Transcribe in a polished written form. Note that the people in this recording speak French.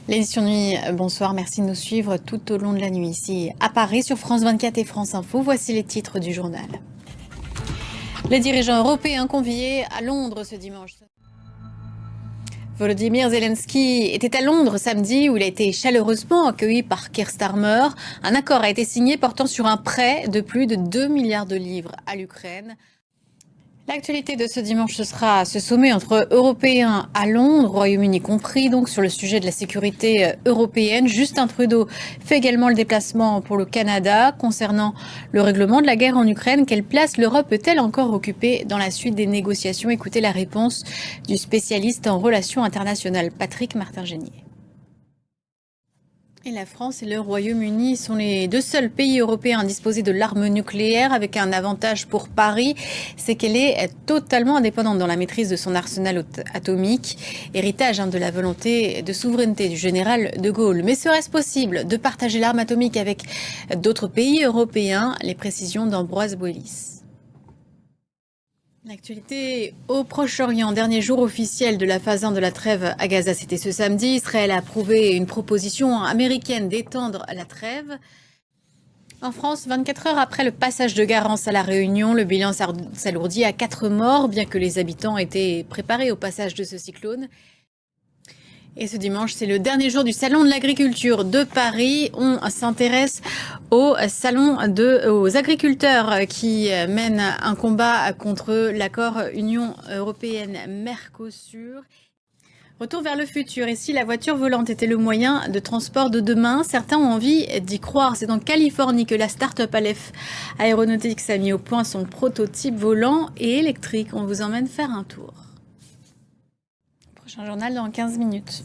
L'édition nuit, bonsoir, merci de nous suivre tout au long de la nuit ici à Paris sur France 24 et France Info. Voici les titres du journal. Les dirigeants européens conviés à Londres ce dimanche. Volodymyr Zelensky était à Londres samedi où il a été chaleureusement accueilli par Keir Starmer. Un accord a été signé portant sur un prêt de plus de 2 milliards de livres à l'Ukraine. L'actualité de ce dimanche, ce sera ce sommet entre Européens à Londres, Royaume-Uni compris, donc sur le sujet de la sécurité européenne. Justin Trudeau fait également le déplacement pour le Canada. Concernant le règlement de la guerre en Ukraine, quelle place l'Europe peut-elle encore occuper dans la suite des négociations? Écoutez la réponse du spécialiste en relations internationales, Patrick Martin-Génier. Et la France et le Royaume-Uni sont les deux seuls pays européens à disposer de l'arme nucléaire, avec un avantage pour Paris, c'est qu'elle est totalement indépendante dans la maîtrise de son arsenal atomique, héritage de la volonté de souveraineté du général de Gaulle. Mais serait-ce possible de partager l'arme atomique avec d'autres pays européens? Les précisions d'Ambroise Boelis. L'actualité au Proche-Orient, dernier jour officiel de la phase 1 de la trêve à Gaza, c'était ce samedi. Israël a approuvé une proposition américaine d'étendre la trêve. En France, 24 heures après le passage de Garance à La Réunion, le bilan s'alourdit à 4 morts, bien que les habitants étaient préparés au passage de ce cyclone. Et ce dimanche, c'est le dernier jour du Salon de l'agriculture de Paris. On s'intéresse aux agriculteurs qui mènent un combat contre l'accord Union européenne-Mercosur. Retour vers le futur. Et si la voiture volante était le moyen de transport de demain, certains ont envie d'y croire. C'est en Californie que la start-up Aleph Aeronautics a mis au point son prototype volant et électrique. On vous emmène faire un tour. Prochain journal dans 15 minutes.